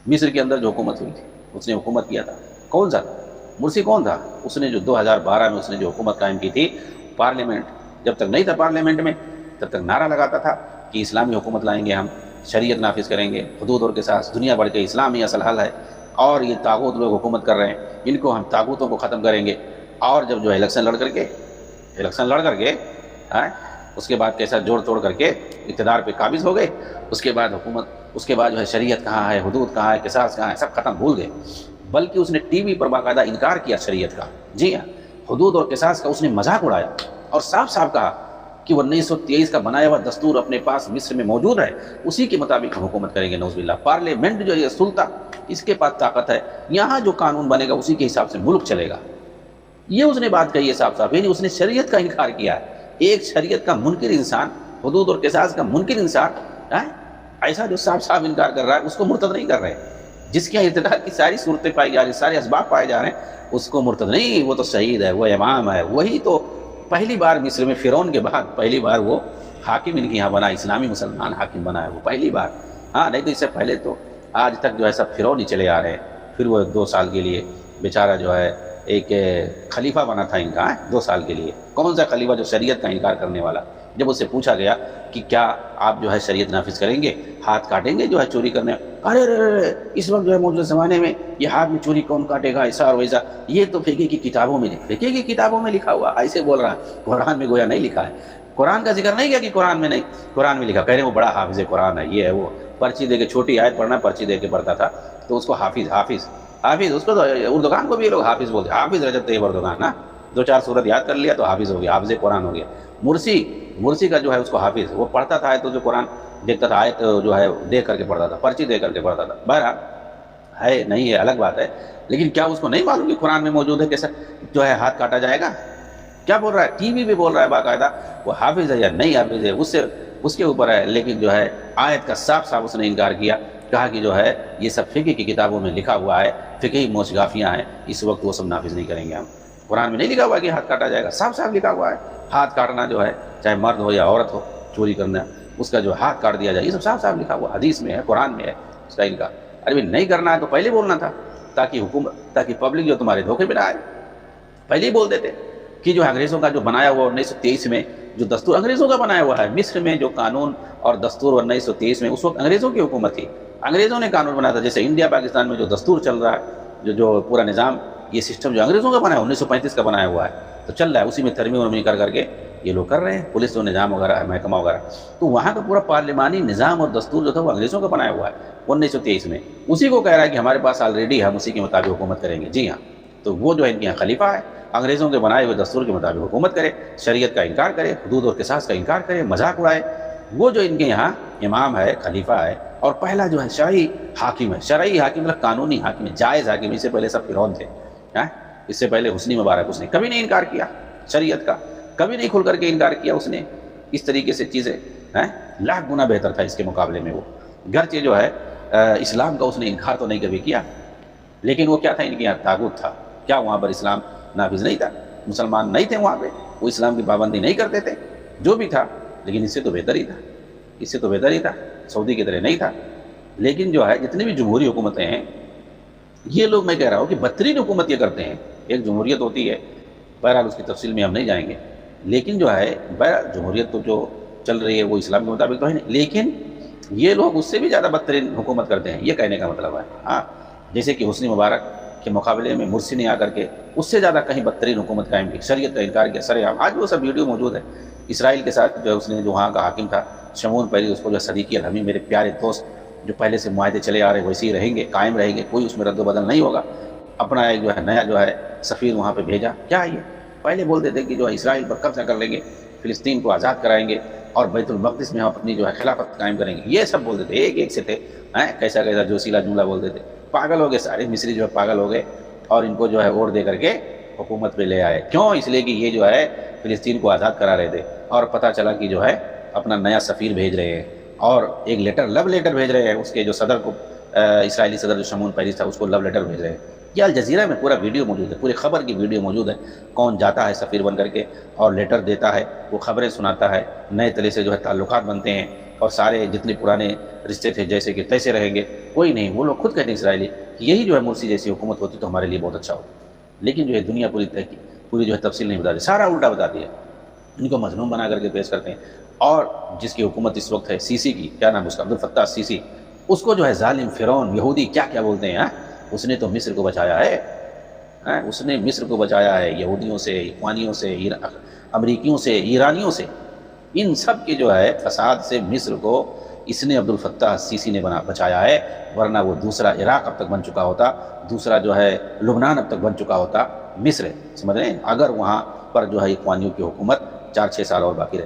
مصر کے اندر جو حکومت ہوئی تھی اس نے حکومت کیا تھا، کون سا مرسی کون تھا؟ اس نے جو 2012 میں اس نے جو حکومت قائم کی تھی، پارلیمنٹ جب تک نہیں تھا پارلیمنٹ میں تب تک نعرہ لگاتا تھا کہ اسلامی حکومت لائیں گے، ہم شریعت نافذ کریں گے، حدود اور قصاص، دنیا بڑھ کے اسلام ہی اصل حل ہے، اور یہ طاغوت لوگ حکومت کر رہے ہیں، ان کو ہم طاغوتوں کو ختم کریں گے۔ اور جب جو ہے الیکشن لڑ کر کے اس کے بعد کیسا جوڑ توڑ کر کے اقتدار پہ قابض ہو گئے، اس کے بعد حکومت، اس کے بعد جو ہے شریعت کہاں ہے، حدود کہاں ہے، قصاص کہاں ہے، سب ختم، بھول گئے۔ بلکہ اس نے ٹی وی پر باقاعدہ انکار کیا شریعت کا، جی ہاں، حدود اور قصاص کا اس نے مذاق اڑایا اور صاف صاف کہا کہ 1923 کا بنایا ہوا دستور اپنے پاس مصر میں موجود ہے، اسی کے مطابق ہم حکومت کریں گے، نعوذ باللہ۔ پارلیمنٹ جو یہ سلطہ، اس کے پاس طاقت ہے، یہاں جو قانون بنے گا اسی کے حساب سے ملک چلے گا، یہ اس نے بات کہی ہے صاف صاف، یعنی اس نے شریعت کا انکار کیا ہے۔ ایک شریعت کا منکر انسان، حدود اور قصاص کا منکر انسان ایسا جو صاف صاف انکار کر رہا ہے، اس کو مرتد نہیں کر رہے، جس کے ارتداد کی ساری صورتیں پائی جا رہی، سارے اسباب پائے جا رہے ہیں، اس کو مرتد نہیں، وہ تو شہید ہے، وہ امام ہے، وہی تو پہلی بار مصر میں فرعون کے بعد پہلی بار وہ حاکم ان کے یہاں بنا، اسلامی مسلمان حاکم بنا ہے وہ پہلی بار، نہیں تو اس سے پہلے تو آج تک جو ہے سب فرعون ہی چلے آ رہے ہیں۔ پھر وہ 2 سال کے لیے بیچارہ جو ہے ایک خلیفہ بنا تھا ان کا 2 سال کے لیے، کون سا خلیفہ؟ جو شریعت کا انکار کرنے والا۔ جب اس سے پوچھا گیا کہ کیا آپ جو ہے شریعت نافذ کریں گے، ہاتھ کاٹیں گے جو ہے چوری کرنے، ارے اس وقت جو ہے موجودہ زمانے میں یہ ہاتھ میں چوری کون کاٹے گا، ایسا اور ویسا، یہ تو فقہ کی کتابوں میں لکھا ہوا، ایسے بول رہا ہے، قرآن میں گویا نہیں لکھا ہے، قرآن کا ذکر نہیں کیا کہ قرآن میں نہیں، قرآن میں لکھا، کہہ رہے ہیں وہ بڑا حافظ قرآن ہے، یہ ہے وہ، پرچی دے کے چھوٹی آیت پڑھنا، پرچی دے کے پڑھتا تھا تو اس کو حافظ، اس کو تو اردوگان کو بھی یہ لوگ حافظ بولتے ہیں، حافظ رجب طیب اردوگان نا، 2-4 سورت یاد کر لیا تو حافظ ہو گیا، حافظ قرآن ہو گیا۔ مرسی کا جو ہے اس کو حافظ، وہ پڑھتا تھا تو جو قرآن دیکھتا تھا، آیت جو ہے دیکھ کر کے پڑھتا تھا، پرچی دے کر کے پڑھتا تھا، بہرحال ہے نہیں ہے الگ بات ہے، لیکن کیا اس کو نہیں معلوم کہ قرآن میں موجود ہے کیسا جو ہے ہاتھ کاٹا جائے گا؟ کیا بول رہا ہے، ٹی وی پہ بول رہا ہے باقاعدہ، وہ حافظ ہے یا نہیں حافظ ہے اس کے اوپر ہے، لیکن جو ہے آیت کا صاف صاف اس نے انکار کیا، کہا کہ جو ہے یہ سب فقہ کی کتابوں میں لکھا ہوا ہے، فقہی موشگافیاں ہیں، اس وقت وہ سب نافذ نہیں کریں گے ہم، قرآن میں نہیں لکھا ہوا کہ ہاتھ کاٹا جائے گا، صاف صاف لکھا ہوا ہے، ہاتھ کاٹنا جو ہے چاہے مرد ہو یا عورت ہو، چوری کرنا، اس کا جو ہاتھ کاٹ دیا جائے، یہ سب صاف صاف لکھا ہوا، حدیث میں ہے، قرآن میں ہے اس کا انکار۔ ارے نہیں کرنا ہے تو پہلے بولنا تھا، تاکہ پبلک جو تمہارے دھوکے میں نہ آئے، پہلے ہی بول دیتے کہ جو انگریزوں کا جو بنایا ہوا 1923 میں جو دستور انگریزوں کا بنایا ہوا ہے، مصر میں جو قانون اور دستور 1923 میں، اس وقت انگریزوں کی حکومت تھی، انگریزوں نے قانون بنایا تھا، جیسے انڈیا پاکستان میں جو دستور چل رہا ہے، جو پورا نظام، یہ سسٹم جو انگریزوں کا بنا ہے 1935 کا بنایا ہوا ہے تو چل رہا ہے، اسی میں ترمیم ورمیم کر کے یہ لوگ کر رہے ہیں، پولیس جو نظام وغیرہ ہے، محکمہ وغیرہ، تو وہاں کا پورا پارلیمانی نظام اور دستور جو تھا وہ انگریزوں کا بنایا ہوا ہے 1923 میں، اسی کو کہہ رہا ہے کہ ہمارے پاس آلریڈی ہم اسی کے مطابق حکومت کریں گے، جی ہاں، تو وہ جو ہے ان کے یہاں خلیفہ ہے، انگریزوں کے بنائے ہوئے دستور کے مطابق حکومت کرے، شریعت کا انکار کرے، حدود اور قصاص کا انکار کرے، مذاق اڑائے، وہ جو ان کے یہاں امام ہے، خلیفہ ہے، اور پہلا جو ہے شرعی حاکم ہے، شرعی حاکم مطلب قانونی حاکم ہے، جائز حاکم، اس سے پہلے سب فرعون تھے، اس سے پہلے حسنی مبارک، اس نے کبھی نہیں انکار کیا شریعت کا، کبھی نہیں کھل کر کے انکار کیا اس نے، اس طریقے سے چیزیں لاکھ گنا بہتر تھا اس کے مقابلے میں، وہ گرچہ جو ہے اسلام کا اس نے انکار تو نہیں کبھی کیا، لیکن وہ کیا تھا، ان کے یہاں طاغوت تھا، کیا وہاں پر اسلام نافذ نہیں تھا، مسلمان نہیں تھے وہاں پہ، وہ اسلام کی پابندی نہیں کرتے تھے، جو بھی تھا، لیکن اس سے تو بہتر ہی تھا، سعودی کی طرح نہیں تھا، لیکن جو ہے جتنی بھی جمہوری حکومتیں ہیں، یہ لوگ میں کہہ رہا ہوں کہ بدترین حکومت یہ کرتے ہیں، ایک جمہوریت ہوتی ہے، بہرحال اس کی تفصیل میں ہم نہیں جائیں گے، لیکن جو ہے بہرحال جمہوریت تو جو چل رہی ہے وہ اسلام کے مطابق تو ہے نہیں، لیکن یہ لوگ اس سے بھی زیادہ بدترین حکومت کرتے ہیں، یہ کہنے کا مطلب ہے، جیسے کہ حسنی مبارک کے مقابلے میں مرسی نے آ کر کے اس سے زیادہ کہیں بدترین حکومت قائم کی، شریعت کا انکار کیا سر عام، آج وہ سب ویڈیو موجود ہے، اسرائیل کے ساتھ جو اس نے جو وہاں کا حاکم تھا شمعون پہلی، اس کو جو صدیقی الحمی، میرے پیارے دوست جو پہلے سے معاہدے چلے آ رہے ویسے ہی رہیں گے، قائم رہیں گے، کوئی اس میں رد و بدل نہیں ہوگا، اپنا ایک جو ہے نیا جو ہے سفیر وہاں پہ بھیجا، کیا یہ پہلے بولتے تھے کہ جو ہے اسرائیل پر قبضہ کر لیں گے، فلسطین کو آزاد کرائیں گے، اور بیت المقدس میں ہم اپنی جو ہے خلافت قائم کریں گے، یہ سب بولتے تھے، ایک سے تھے، کیسا جوسیلا جملہ بولتے تھے، پاگل ہو گئے سارے مصری جو ہے پاگل ہو گئے، اور ان کو جو ہے ووٹ دے کر کے حکومت پہ لے آئے، کیوں؟ اس لیے کہ یہ جو ہے فلسطین کو آزاد کرا رہے تھے، اور پتہ چلا کہ جو ہے اپنا نیا سفیر بھیج رہے ہیں، اور ایک لو لیٹر بھیج رہے ہیں اس کے جو صدر کو، اسرائیلی صدر جو شمعون پریز تھا، اس کو لو لیٹر بھیج رہے ہیں، یہ الجزیرہ میں پورا ویڈیو موجود ہے، پورے خبر کی ویڈیو موجود ہے، کون جاتا ہے سفیر بن کر کے اور لیٹر دیتا ہے، وہ خبریں سناتا ہے، نئے طرح سے جو ہے تعلقات بنتے ہیں، اور سارے جتنے پرانے رشتے تھے جیسے کہ تیسے رہیں گے، کوئی نہیں. وہ لوگ خود کہتے ہیں اسرائیلی کہ یہی جو ہے مرسی جیسی حکومت ہوتی تو ہمارے لیے بہت اچھا ہوتا. لیکن جو ہے دنیا پوری جو ہے تفصیل نہیں بتاتی، سارا الٹا بتاتی ہے. ان کو مظلوم بنا کر کے پیش کرتے ہیں. اور جس کی حکومت اس وقت ہے سیسی کی، کیا نام اس کا، عبدالفتاح سیسی، اس کو جو ہے ظالم فرعون یہودی کیا کیا بولتے ہیں. اس نے تو مصر کو بچایا ہے، اس نے مصر کو بچایا ہے یہودیوں سے، اخوانیوں سے، امریکیوں سے، ایرانیوں سے. ان سب کے جو ہے فساد سے مصر کو اس نے عبدالفتاح سیسی نے بچایا ہے. ورنہ وہ دوسرا عراق اب تک بن چکا ہوتا، دوسرا جو ہے لبنان اب تک بن چکا ہوتا. مصر سمجھ رہے ہیں، اگر وہاں پر جو ہے اخوانیوں کی حکومت 4-6 سال اور باقی رہے.